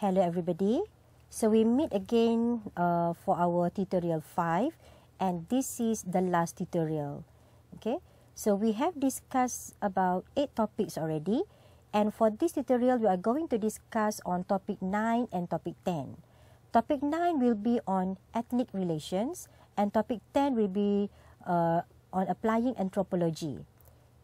Hello everybody, so we meet again for our tutorial 5, and this is the last tutorial. Okay, so we have discussed about 8 topics already, and for this tutorial we are going to discuss on topic 9 and topic 10. Topic 9 will be on ethnic relations, and topic 10 will be on applying anthropology.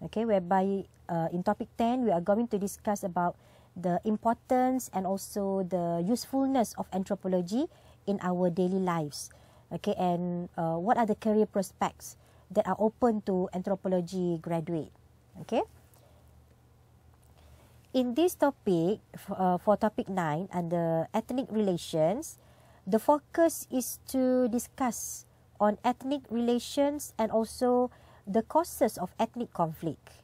Okay, whereby in topic 10 we are going to discuss about the importance and also the usefulness of anthropology in our daily lives. Okay, and what are the career prospects that are open to anthropology graduate. Okay, in this topic, for topic 9 under ethnic relations, the focus is to discuss on ethnic relations and also the causes of ethnic conflict.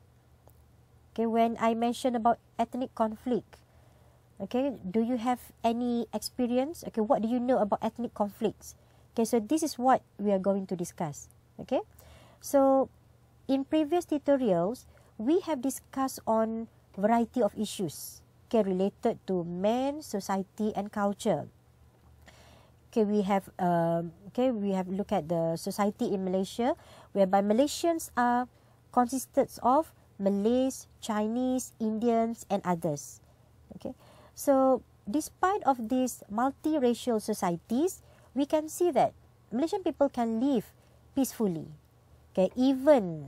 Okay, when I mention about ethnic conflict, okay, do you have any experience? Okay, what do you know about ethnic conflicts? Okay, so this is what we are going to discuss. Okay, so in previous tutorials, we have discussed on variety of issues, okay, related to man, society, and culture. Okay, we have looked at the society in Malaysia, whereby Malaysians are consisted of Malays, Chinese, Indians, and others. Okay, so despite of these multiracial societies, we can see that Malaysian people can live peacefully. Okay, even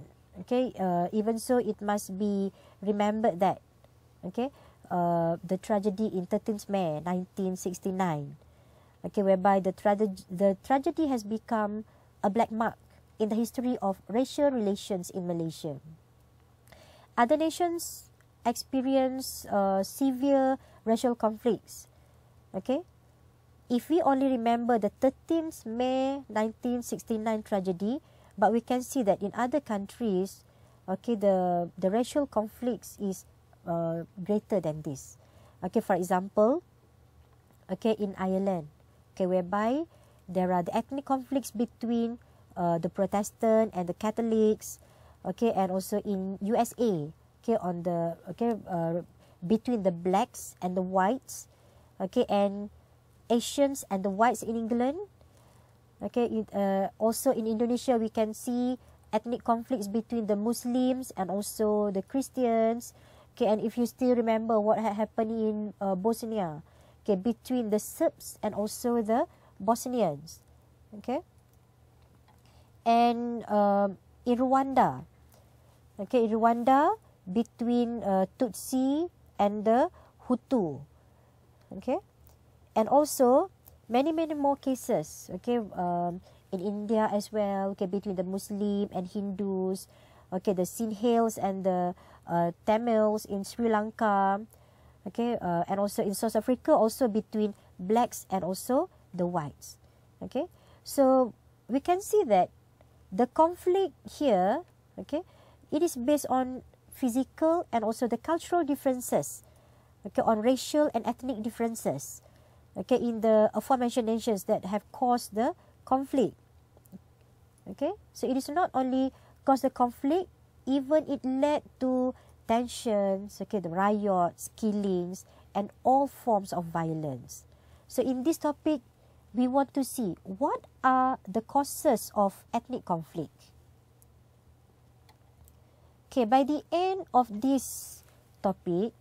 so, it must be remembered that the tragedy in 13th May 1969. Okay, whereby the tragedy has become a black mark in the history of racial relations in Malaysia. Other nations experience severe racial conflicts. Okay, if we only remember the 13th May 1969 tragedy, but we can see that in other countries, okay, the racial conflicts is greater than this. Okay, for example, okay, in Ireland, okay, whereby there are the ethnic conflicts between the Protestant and the Catholics. Okay, and also in USA, okay, on the between the blacks and the whites, okay, and Asians and the whites in England. Okay, also in Indonesia we can see ethnic conflicts between the Muslims and also the Christians. Okay, and if you still remember what had happened in Bosnia, okay, between the Serbs and also the Bosnians. Okay, and in Rwanda, okay, in Rwanda between Tutsi and the Hutu. Okay, and also many more cases. Okay, in India as well. Okay, between the Muslim and Hindus. Okay, the Sinhales and the Tamils in Sri Lanka. Okay, and also in South Africa, also between blacks and also the whites. Okay, so we can see that the conflict here, okay, it is based on physical and also the cultural differences, okay, on racial and ethnic differences, okay, in the aforementioned nations that have caused the conflict. Okay, so it is not only caused the conflict, even it led to tensions, okay, the riots, killings, and all forms of violence. So in this topic, we want to see what are the causes of ethnic conflict. Okay, by the end of this topic,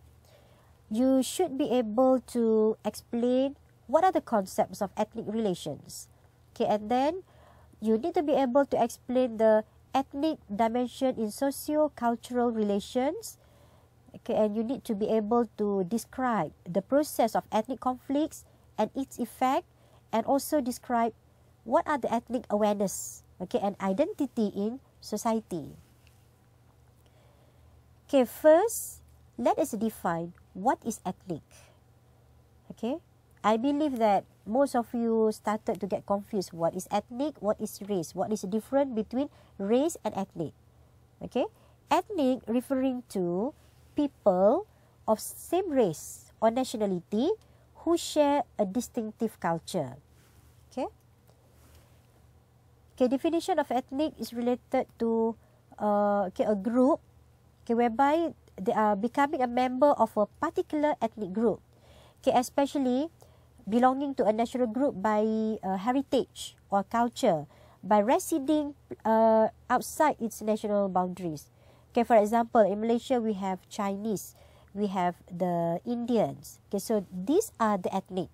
you should be able to explain what are the concepts of ethnic relations. Okay, and then you need to be able to explain the ethnic dimension in socio-cultural relations. Okay, and you need to be able to describe the process of ethnic conflicts and its effect, and also describe what are the ethnic awareness, okay, and identity in society. Okay, first, let us define what is ethnic? Okay, I believe that most of you started to get confused. What is ethnic? What is race? What is the difference between race and ethnic? Okay, ethnic referring to people of same race or nationality who share a distinctive culture. Okay. Okay, definition of ethnic is related to a group, whereby they are becoming a member of a particular ethnic group, especially belonging to a national group by heritage or culture, by residing outside its national boundaries. For example, in Malaysia we have Chinese, we have the Indians. So these are the ethnic,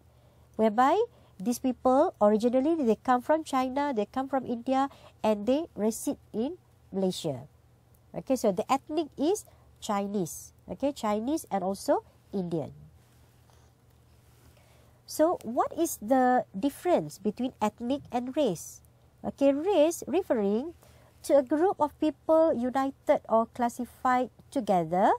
whereby these people originally they come from China, they come from India, and they reside in Malaysia. So the ethnic is Chinese. Chinese and also Indian. So what is the difference between ethnic and race? Race referring to a group of people united or classified together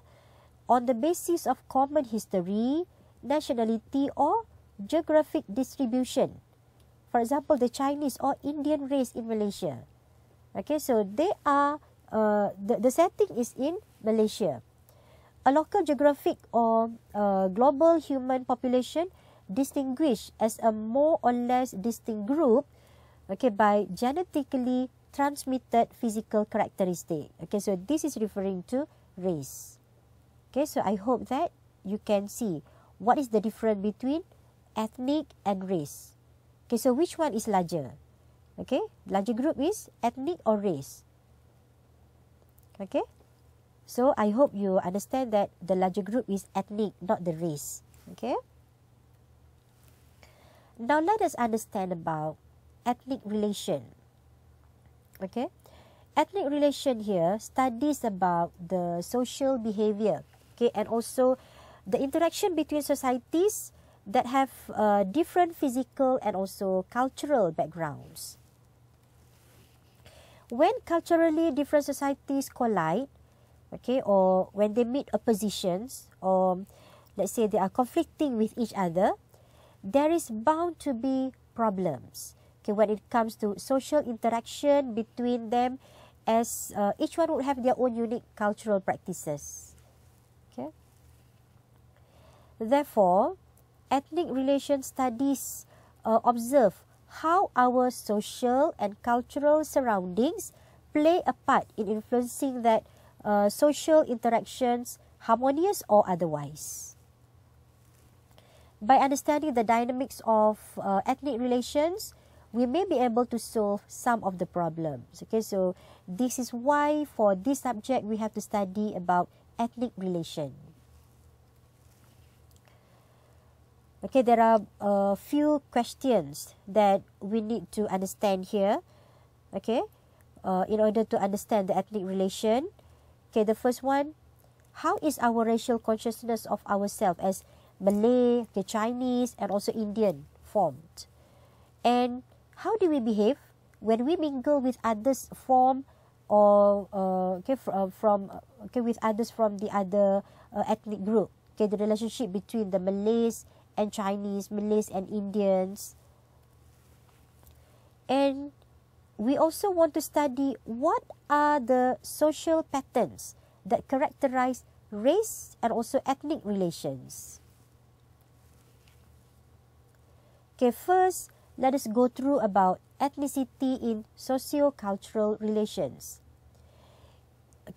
on the basis of common history, nationality, or geographic distribution. For example, the Chinese or Indian race in Malaysia. So they are, the setting is in Malaysia. A local geographic or global human population distinguished as a more or less distinct group, by genetically transmitted physical characteristic. So this is referring to race. So I hope that you can see what is the difference between ethnic and race. So which one is larger? Larger group is ethnic or race? So I hope you understand that the larger group is ethnic, not the race. Now let us understand about ethnic relation. Ethnic relation here studies about the social behavior, and also the interaction between societies that have different physical and also cultural backgrounds. When culturally different societies collide, or when they meet oppositions, or let's say they are conflicting with each other, there is bound to be problems. When it comes to social interaction between them, as each one would have their own unique cultural practices. Therefore, ethnic relation studies observe how our social and cultural surroundings play a part in influencing that social interactions, harmonious or otherwise. By understanding the dynamics of ethnic relations, we may be able to solve some of the problems. So this is why for this subject we have to study about ethnic relation. There are a few questions that we need to understand here, in order to understand the ethnic relation. The first one, how is our racial consciousness of ourselves as Malay, Chinese, and also Indian formed? And how do we behave when we mingle with others from or with others from the other ethnic group? The relationship between the Malays and Chinese, Malays and Indians. And we also want to study what are the social patterns that characterize race and also ethnic relations. First, let us go through about ethnicity in socio-cultural relations.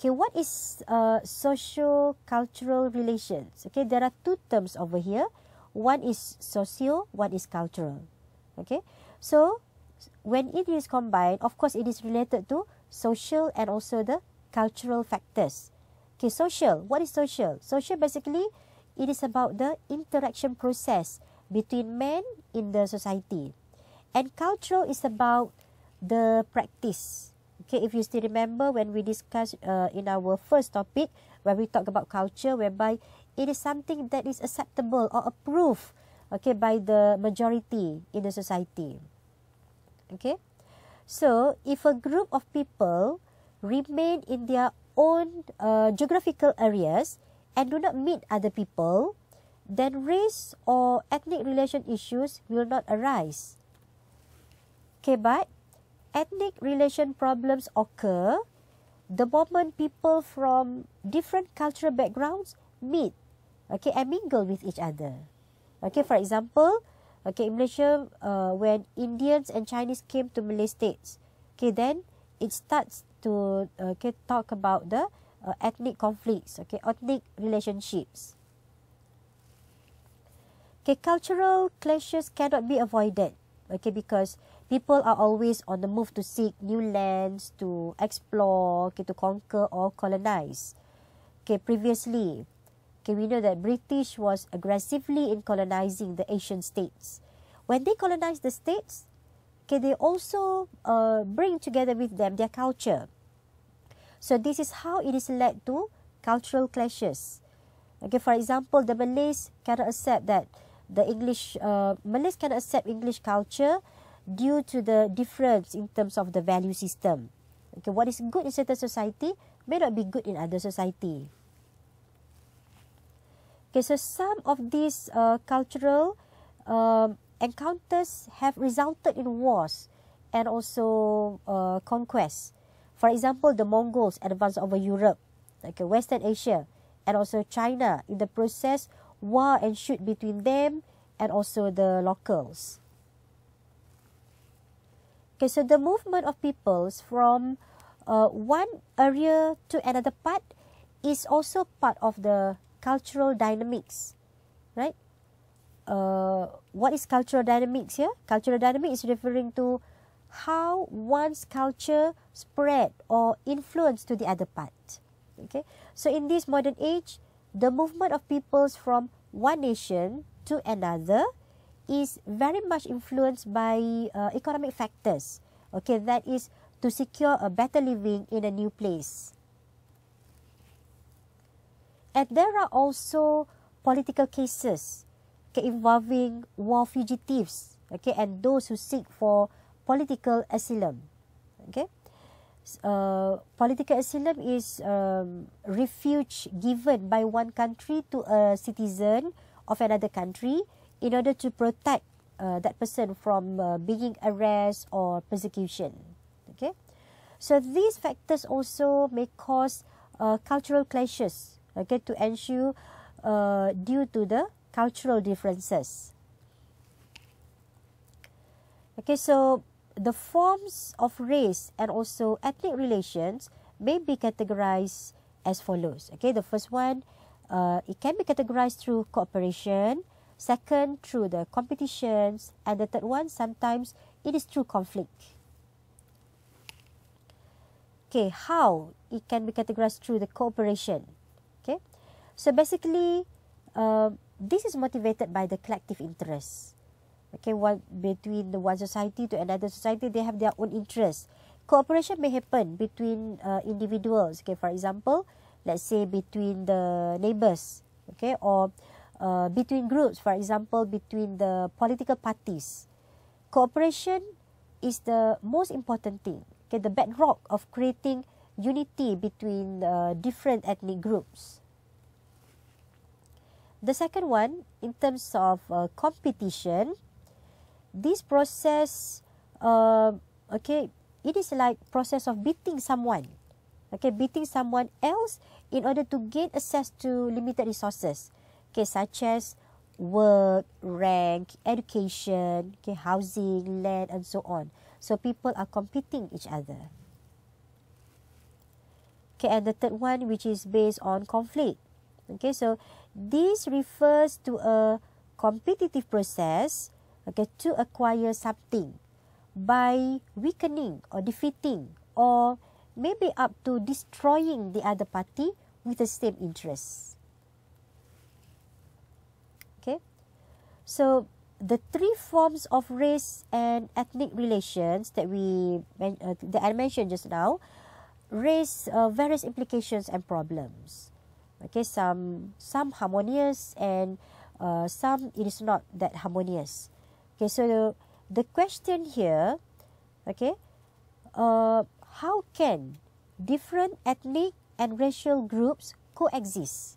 What is socio-cultural relations? There are two terms over here. One is socio, one is cultural. So when it is combined, of course, it is related to social and also the cultural factors. Social. What is social? Social basically, it is about the interaction process between men in the society. And cultural is about the practice. If you still remember when we discussed in our first topic, where we talk about culture, whereby it is something that is acceptable or approved by the majority in the society. So if a group of people remain in their own geographical areas and do not meet other people, then race or ethnic relation issues will not arise. Okay, but ethnic relation problems occur the moment people from different cultural backgrounds meet, okay, and mingle with each other. Okay, for example, okay, in Malaysia, when Indians and Chinese came to Malay states, okay, then it starts to talk about the ethnic conflicts, okay, ethnic relationships. Okay, cultural clashes cannot be avoided, okay, because people are always on the move to seek new lands, to explore, okay, to conquer or colonize. Okay, previously, okay, we know that British was aggressively in colonizing the Asian states. When they colonized the states, okay, they also bring together with them their culture. So this is how it is led to cultural clashes. Okay, for example, the Malays cannot accept that Malays cannot accept English culture due to the difference in terms of the value system. Okay, what is good in certain society may not be good in other society. Okay, so some of these cultural encounters have resulted in wars and also conquests. For example, the Mongols advanced over Europe, okay, Western Asia, and also China. In the process, war ensued between them and also the locals. Okay, so the movement of peoples from one area to another part is also part of the cultural dynamics, right? What is cultural dynamics here? Cultural dynamics is referring to how one's culture spread or influence to the other part. Okay, so in this modern age, the movement of peoples from one nation to another is very much influenced by economic factors. Okay, that is to secure a better living in a new place. And there are also political cases, okay, involving war fugitives, okay, and those who seek for political asylum. Okay, political asylum is refuge given by one country to a citizen of another country in order to protect that person from being arrested or persecution. Okay, so these factors also may cause cultural clashes, okay, to ensue due to the cultural differences. Okay, so the forms of race and also ethnic relations may be categorized as follows. Okay, the first one, it can be categorized through cooperation. Second, through the competitions. And the third one, sometimes it is through conflict. Okay, how it can be categorized through the cooperation. Okay, so basically, this is motivated by the collective interests. Okay, between the one society to another society, they have their own interests. Cooperation may happen between individuals. Okay, for example, let's say between the neighbors. Okay, or between groups, for example, between the political parties. Cooperation is the most important thing. Okay, the bedrock of creating unity between different ethnic groups. The second one, in terms of competition, this process, okay, it is like process of beating someone. Okay, beating someone else in order to gain access to limited resources. Okay, such as work, rank, education, okay, housing, land, and so on. So people are competing each other. Okay, and the third one, which is based on conflict. Okay, so this refers to a competitive process, okay, to acquire something by weakening or defeating or maybe up to destroying the other party with the same interests. Okay, so the three forms of race and ethnic relations that I mentioned just now raise various implications and problems. Okay, some harmonious and some it is not that harmonious. Okay, so the question here, okay, how can different ethnic and racial groups coexist?